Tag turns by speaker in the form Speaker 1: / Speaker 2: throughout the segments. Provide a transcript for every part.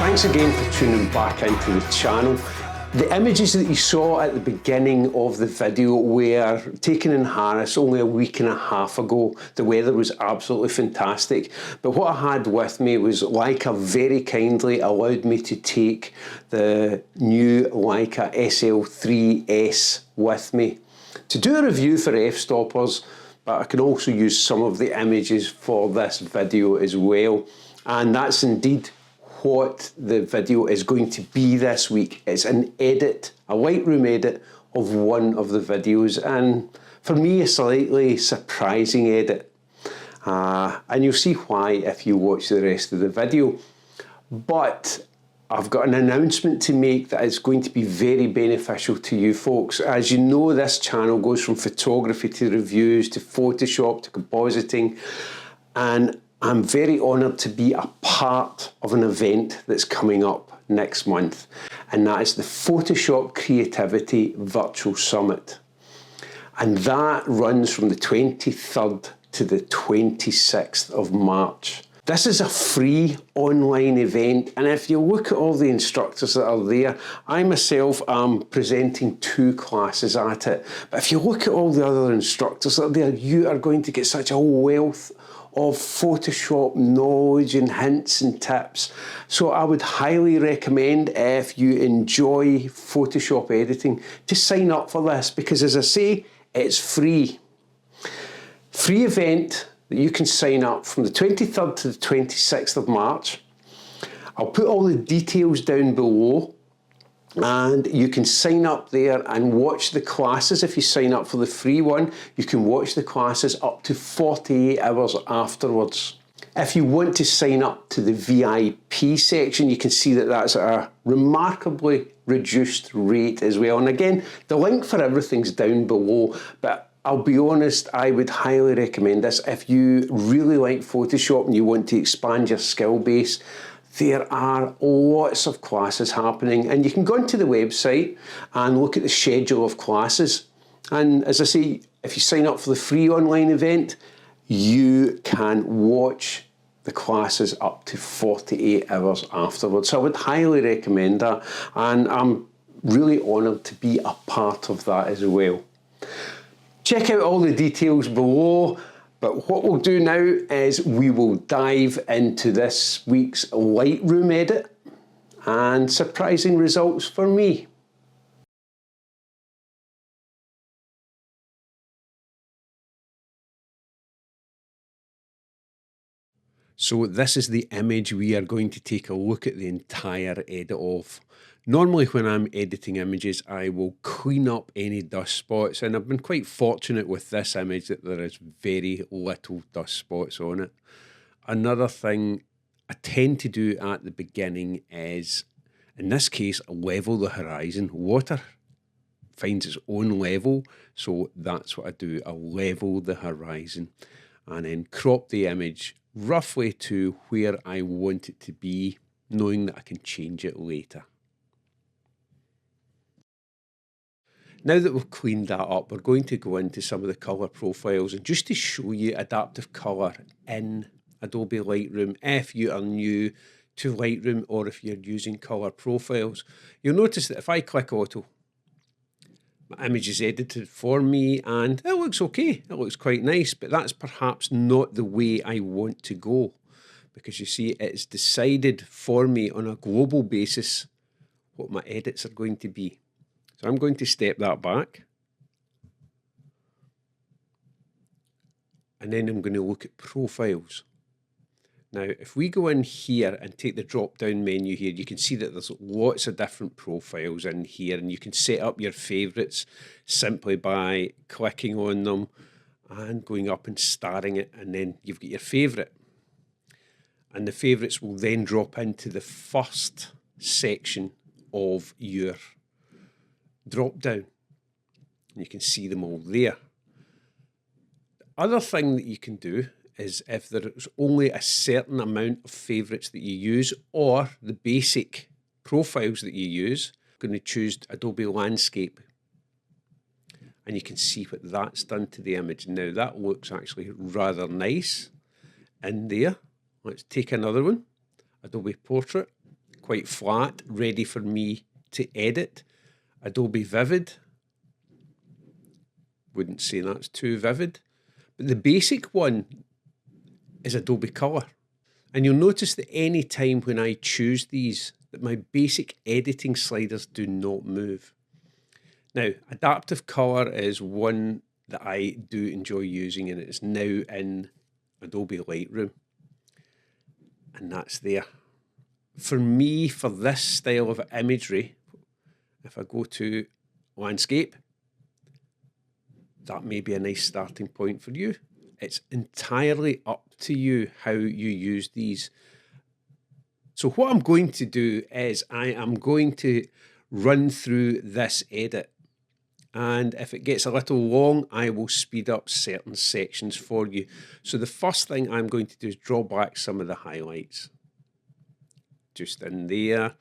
Speaker 1: Thanks again for tuning back into the channel. The images that you saw at the beginning of the video were taken in Harris only a week and a half ago. The weather was absolutely fantastic. But what I had with me was Leica very kindly allowed me to take the new Leica SL3-S with me to do a review for f-stoppers, but I can also use some of the images for this video as well. And that's indeed what the video is going to be this week. It's an edit, a Lightroom edit of one of the videos, and for me a slightly surprising edit. And you'll see why if you watch the rest of the video. But I've got an announcement to make that is going to be very beneficial to you folks. As you know, this channel goes from photography to reviews to Photoshop to compositing, and I'm very honoured to be a part of an event that's coming up next month, and that is the Photoshop Creativity Virtual Summit. And that runs from the 23rd to the 26th of March. This is a free online event, and if you look at all the instructors that are there, I myself am presenting 2 classes at it. But if you look at all the other instructors that are there, you are going to get such a wealth of Photoshop knowledge and hints and tips. So I would highly recommend, if you enjoy Photoshop editing, to sign up for this, because as I say, it's free. Free event that you can sign up from the 23rd to the 26th of March. I'll put all the details down below, and you can sign up there and watch the classes. If you sign up for the free one, you can watch the classes up to 48 hours afterwards. If you want to sign up to the VIP section, you can see that that's at a remarkably reduced rate as well. And again, the link for everything's down below, but I'll be honest, I would highly recommend this. If you really like Photoshop and you want to expand your skill base, there are lots of classes happening, and you can go onto the website and look at the schedule of classes. And as I say, if you sign up for the free online event, you can watch the classes up to 48 hours afterwards. So I would highly recommend that, and I'm really honoured to be a part of that as well. Check out all the details below. But what we'll do now is we will dive into this week's Lightroom edit and surprising results for me. So this is the image we are going to take a look at the entire edit of. Normally when I'm editing images, I will clean up any dust spots, and I've been quite fortunate with this image that there is very little dust spots on it. Another thing I tend to do at the beginning is, in this case, level the horizon. Water finds its own level, so that's what I do. I level the horizon and then crop the image roughly to where I want it to be, knowing that I can change it later. Now that we've cleaned that up, we're going to go into some of the colour profiles, and just to show you adaptive colour in Adobe Lightroom, if you are new to Lightroom or if you're using colour profiles, you'll notice that if I click auto, my image is edited for me and it looks okay, it looks quite nice, but that's perhaps not the way I want to go, because you see it's decided for me on a global basis what my edits are going to be. So I'm going to step that back, and then I'm going to look at profiles. Now, if we go in here and take the drop-down menu here, you can see that there's lots of different profiles in here, and you can set up your favourites simply by clicking on them and going up and starring it, and then you've got your favourite. And the favourites will then drop into the first section of your drop down. You can see them all there. The other thing that you can do is, if there's only a certain amount of favourites that you use, or the basic profiles that you use, I'm going to choose Adobe Landscape, and you can see what that's done to the image. Now that looks actually rather nice in there. Let's take another one, Adobe Portrait, quite flat, ready for me to edit. Adobe Vivid. Wouldn't say that's too vivid. But the basic one is Adobe Color. And you'll notice that any time when I choose these, that my basic editing sliders do not move. Now, adaptive color is one that I do enjoy using, and it's now in Adobe Lightroom. And that's there. For me, for this style of imagery, if I go to landscape, that may be a nice starting point for you. It's entirely up to you how you use these. So what I'm going to do is I am going to run through this edit. And if it gets a little long, I will speed up certain sections for you. So the first thing I'm going to do is draw back some of the highlights. Just in there.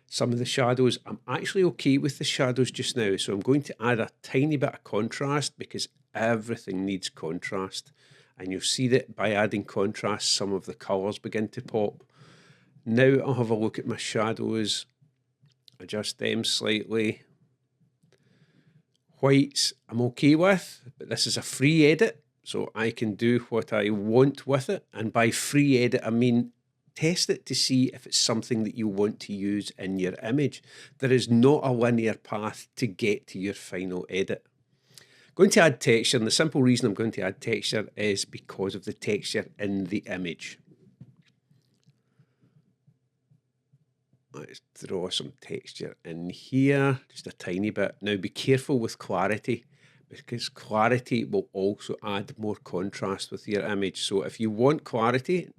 Speaker 1: Some of the shadows, I'm actually okay with the shadows just now. So I'm going to add a tiny bit of contrast because everything needs contrast. And you'll see that by adding contrast, some of the colours begin to pop. Now I'll have a look at my shadows, adjust them slightly. Whites I'm okay with, but this is a free edit, so I can do what I want with it. And by free edit, I mean test it to see if it's something that you want to use in your image. There is not a linear path to get to your final edit. I'm going to add texture, and the simple reason I'm going to add texture is because of the texture in the image. Let's draw some texture in here, just a tiny bit. Now be careful with clarity, because clarity will also add more contrast with your image. So if you want clarity,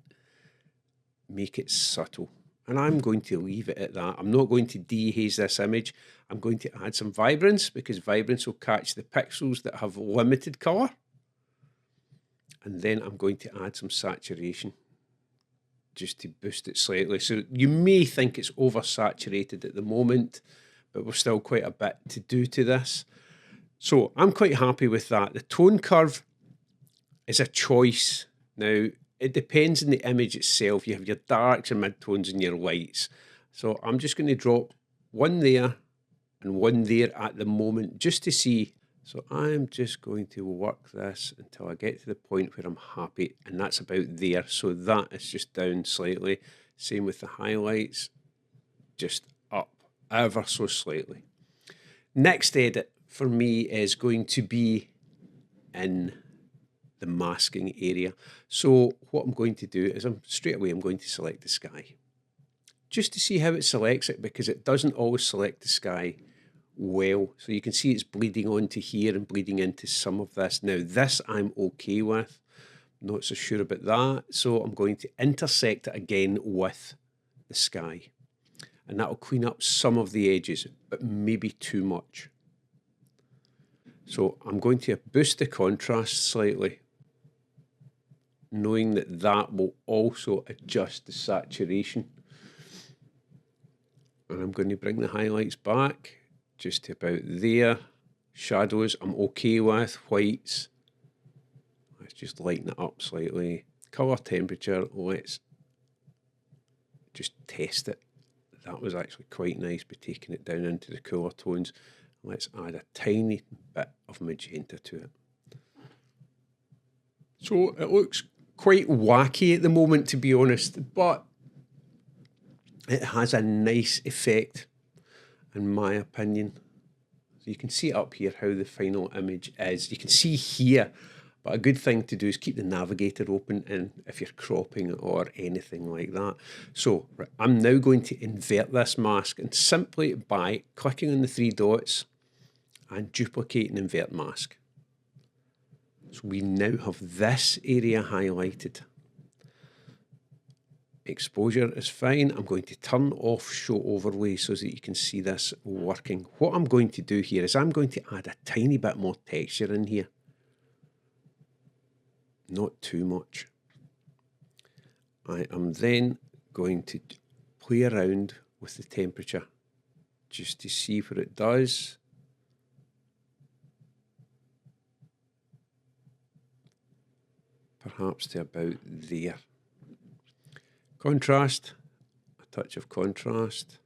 Speaker 1: make it subtle. And I'm going to leave it at that. I'm not going to dehaze this image. I'm going to add some vibrance, because vibrance will catch the pixels that have limited colour. And then I'm going to add some saturation, just to boost it slightly. So you may think it's oversaturated at the moment, but we've still quite a bit to do to this. So I'm quite happy with that. The tone curve is a choice. Now, it depends on the image itself. You have your darks and midtones and your lights. So I'm just going to drop one there and one there at the moment, just to see. So I'm just going to work this until I get to the point where I'm happy, and that's about there. So that is just down slightly. Same with the highlights, just up ever so slightly. Next edit for me is going to be in the masking area. So what I'm going to do is straight away I'm going to select the sky, just to see how it selects it, because it doesn't always select the sky well. So you can see it's bleeding onto here and bleeding into some of this. Now this I'm okay with, not so sure about that. So I'm going to intersect it again with the sky, and that will clean up some of the edges, but maybe too much. So I'm going to boost the contrast slightly, knowing that that will also adjust the saturation. And I'm going to bring the highlights back just to about there. Shadows I'm okay with. Whites, let's just lighten it up slightly. Colour temperature, let's just test it. That was actually quite nice, by taking it down into the cooler tones. Let's add a tiny bit of magenta to it. So it looks quite wacky at the moment, to be honest, but it has a nice effect, in my opinion. So you can see up here how the final image is. You can see here, but a good thing to do is keep the navigator open, and if you're cropping or anything like that. So I'm now going to invert this mask, and simply by clicking on the three dots and duplicate and invert mask. So we now have this area highlighted. Exposure is fine. I'm going to turn off show overlay so that you can see this working. What I'm going to do here is I'm going to add a tiny bit more texture in here. Not too much. I am then going to play around with the temperature just to see what it does. Perhaps to about there. Contrast, a touch of contrast.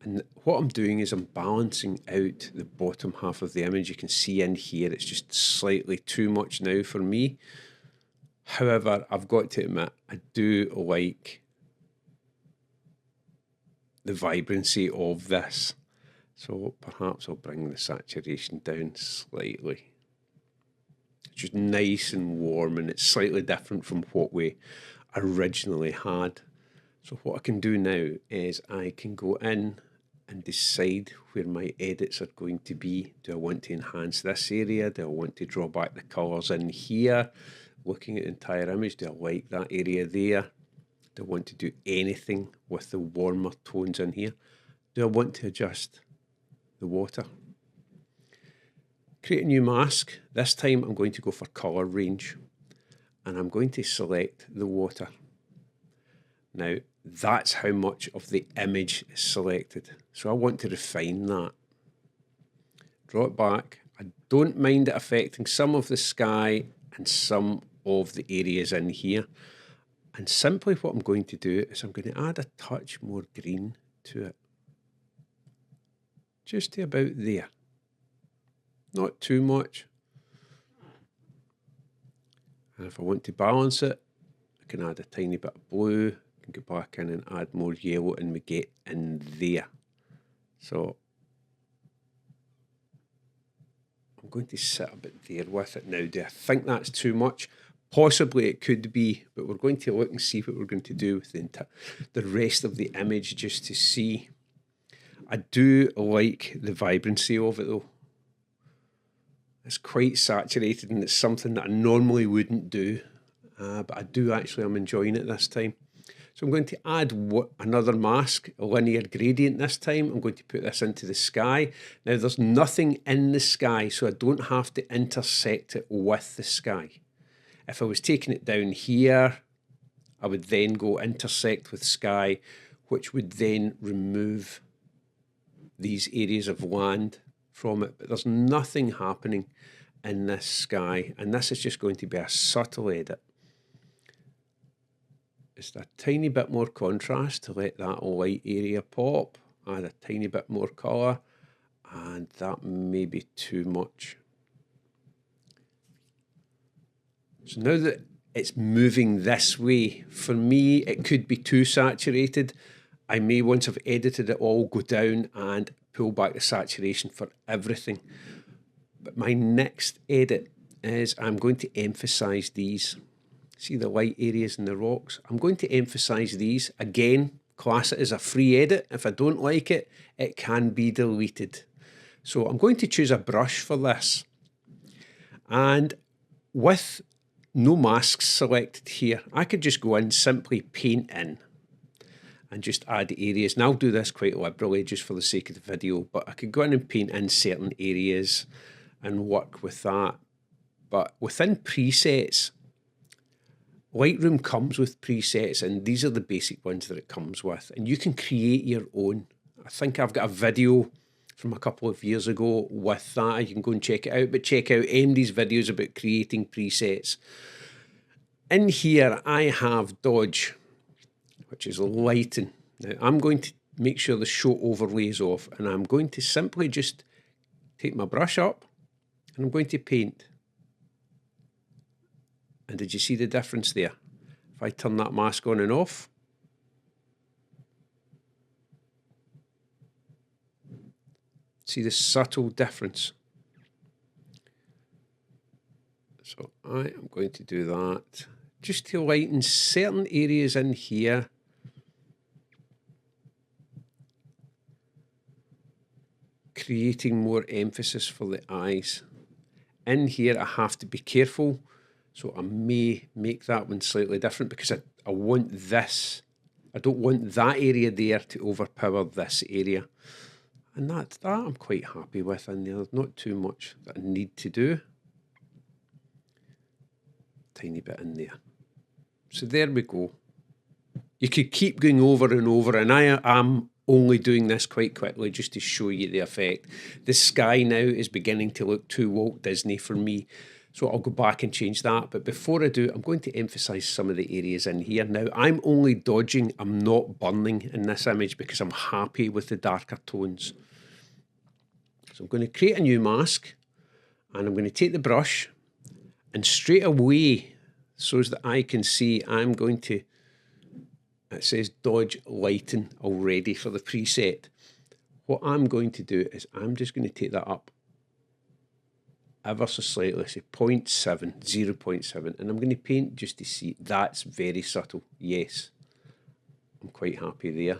Speaker 1: And what I'm doing is I'm balancing out the bottom half of the image. You can see in here it's just slightly too much now for me. However, I've got to admit, I do like the vibrancy of this. So perhaps I'll bring the saturation down slightly. It's just nice and warm, and it's slightly different from what we originally had. So what I can do now is I can go in and decide where my edits are going to be. Do I want to enhance this area? Do I want to draw back the colours in here? Looking at the entire image, do I like that area there? Do I want to do anything with the warmer tones in here? Do I want to adjust the water? Create a new mask. This time I'm going to go for colour range, and I'm going to select the water. Now, that's how much of the image is selected. So I want to refine that. Draw it back. I don't mind it affecting some of the sky and some of the areas in here. And simply what I'm going to do is I'm going to add a touch more green to it. Just to about there. Not too much. And if I want to balance it, I can add a tiny bit of blue. Go back in and add more yellow, and we get in there. So I'm going to sit a bit there with it now. Do I think that's too much? Possibly it could be, but we're going to look and see what we're going to do with the rest of the image just to see. I do like the vibrancy of it though. It's quite saturated, and it's something that I normally wouldn't do, but I do actually, I'm enjoying it this time. So I'm going to add another mask, a linear gradient this time. I'm going to put this into the sky. Now there's nothing in the sky, so I don't have to intersect it with the sky. If I was taking it down here, I would then go intersect with sky, which would then remove these areas of land from it. But there's nothing happening in this sky, and this is just going to be a subtle edit. Just a tiny bit more contrast to let that light area pop. Add a tiny bit more colour, and that may be too much. So now that it's moving this way, for me it could be too saturated. I may, once I've edited it all, go down and pull back the saturation for everything. But my next edit is I'm going to emphasise these. See the light areas in the rocks? I'm going to emphasise these. Again, class it as a free edit. If I don't like it, it can be deleted. So I'm going to choose a brush for this. And with no masks selected here, I could just go in, simply paint in, and just add areas. And I'll do this quite liberally just for the sake of the video, but I could go in and paint in certain areas and work with that. But within presets, Lightroom comes with presets, and these are the basic ones that it comes with, and you can create your own. I think I've got a video from a couple of years ago with that. You can go and check it out, but check out MD's videos about creating presets. In here, I have Dodge, which is lighting. Now, I'm going to make sure the show overlay is off, and I'm going to simply just take my brush up, and I'm going to paint. And did you see the difference there? If I turn that mask on and off, see the subtle difference. So I am going to do that just to lighten certain areas in here. Creating more emphasis for the eyes. In here I have to be careful. So I may make that one slightly different because I want this. I don't want that area there to overpower this area. And that I'm quite happy with in there. There's not too much that I need to do. Tiny bit in there. So there we go. You could keep going over and over, and I am only doing this quite quickly just to show you the effect. The sky now is beginning to look too Walt Disney for me. So I'll go back and change that. But before I do, I'm going to emphasize some of the areas in here. Now, I'm only dodging, I'm not burning in this image because I'm happy with the darker tones. So I'm going to create a new mask, and I'm going to take the brush, and straight away, so that I can see, I'm going to, it says dodge lighten already for the preset. What I'm going to do is I'm just going to take that up ever so slightly, say 0.7, 0.7, and I'm going to paint just to see. That's very subtle. Yes, I'm quite happy there.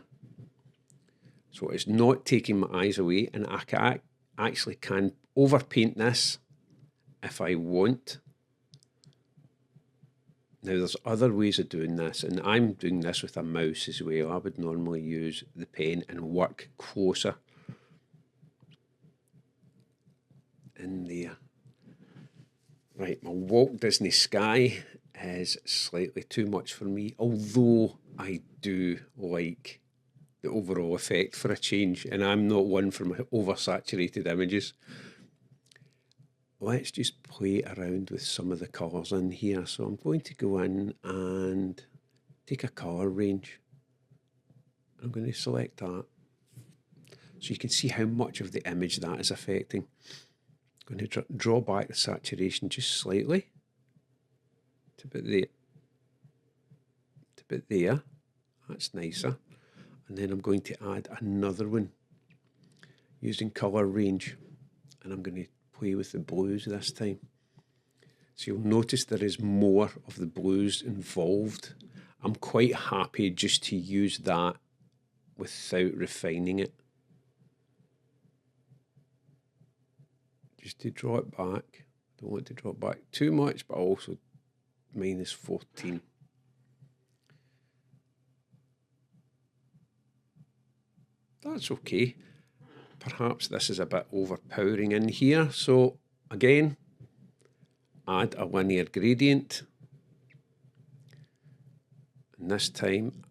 Speaker 1: So it's not taking my eyes away, and I actually can overpaint this if I want. Now there's other ways of doing this, and I'm doing this with a mouse as well. I would normally use the pen and work closer in there. Right, my Walt Disney Sky is slightly too much for me, although I do like the overall effect for a change, and I'm not one for my oversaturated images. Let's just play around with some of the colours in here. So I'm going to go in and take a colour range. I'm going to select that, so you can see how much of the image that is affecting. I'm going to draw back the saturation just slightly to about there. To about there. That's nicer. And then I'm going to add another one using colour range, and I'm going to play with the blues this time. So you'll notice there is more of the blues involved. I'm quite happy just to use that without refining it. Just to draw it back. Don't want to draw it back too much, but also -14. That's okay. Perhaps this is a bit overpowering in here. So again, add a linear gradient. And this time,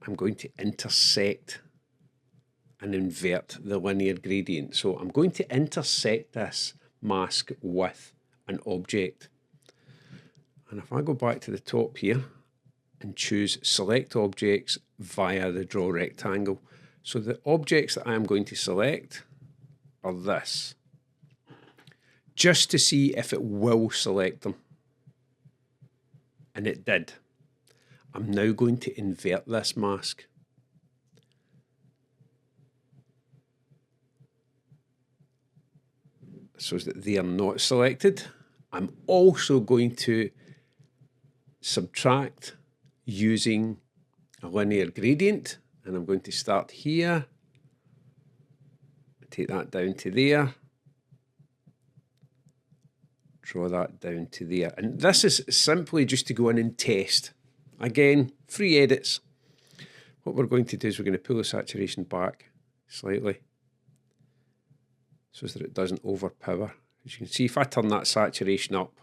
Speaker 1: I'm going to intersect and invert the linear gradient. So I'm going to intersect this mask with an object. And if I go back to the top here and choose select objects via the draw rectangle, so the objects that I am going to select are this, just to see if it will select them. And it did. I'm now going to invert this mask. So that they are not selected. I'm also going to subtract using a linear gradient, and I'm going to start here, take that down to there, draw that down to there. And this is simply just to go in and test. Again, free edits. What we're going to do is we're going to pull the saturation back slightly so that it doesn't overpower. As you can see, if I turn that saturation up,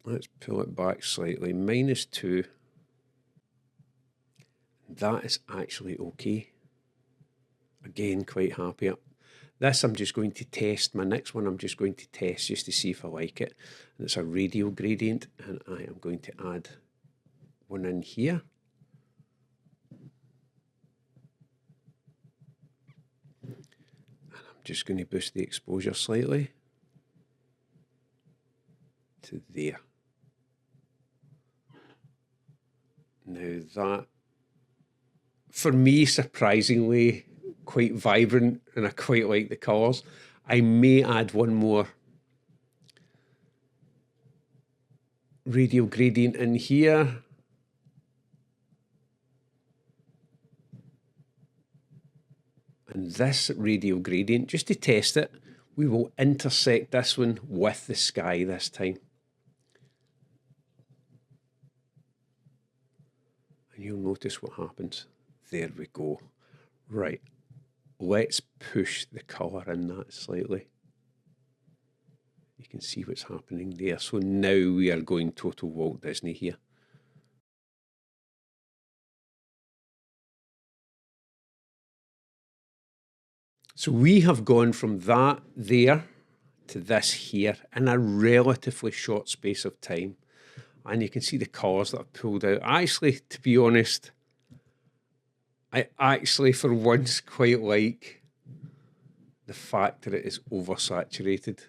Speaker 1: let's pull it back slightly, -2. That is actually okay. Again, quite happy. This I'm just going to test. My next one I'm just going to test just to see if I like it. And it's a radial gradient, and I am going to add one in here. And I'm just going to boost the exposure slightly to there. Now that, for me, surprisingly, quite vibrant, and I quite like the colours. I may add one more radial gradient in here. And this radial gradient, just to test it, we will intersect this one with the sky this time. And you'll notice what happens. There we go. Right. Let's push the colour in that slightly. You can see what's happening there. So now we are going total Walt Disney here. So we have gone from that there to this here in a relatively short space of time. And you can see the colours that I've pulled out. Actually, to be honest, I actually for once quite like the fact that it is oversaturated.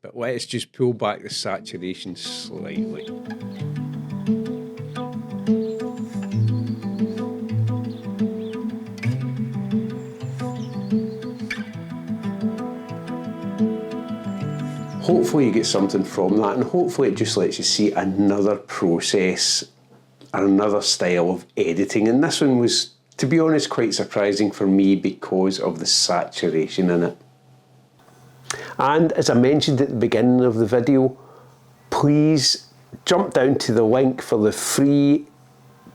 Speaker 1: But let's just pull back the saturation slightly. Hopefully you get something from that, and hopefully it just lets you see another process and another style of editing. And this one was, to be honest, quite surprising for me because of the saturation in it. And as I mentioned at the beginning of the video, please jump down to the link for the free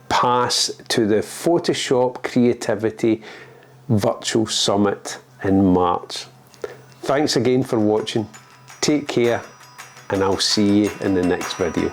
Speaker 1: pass to the Photoshop Creativity Virtual Summit in March. Thanks again for watching. Take care, and I'll see you in the next video.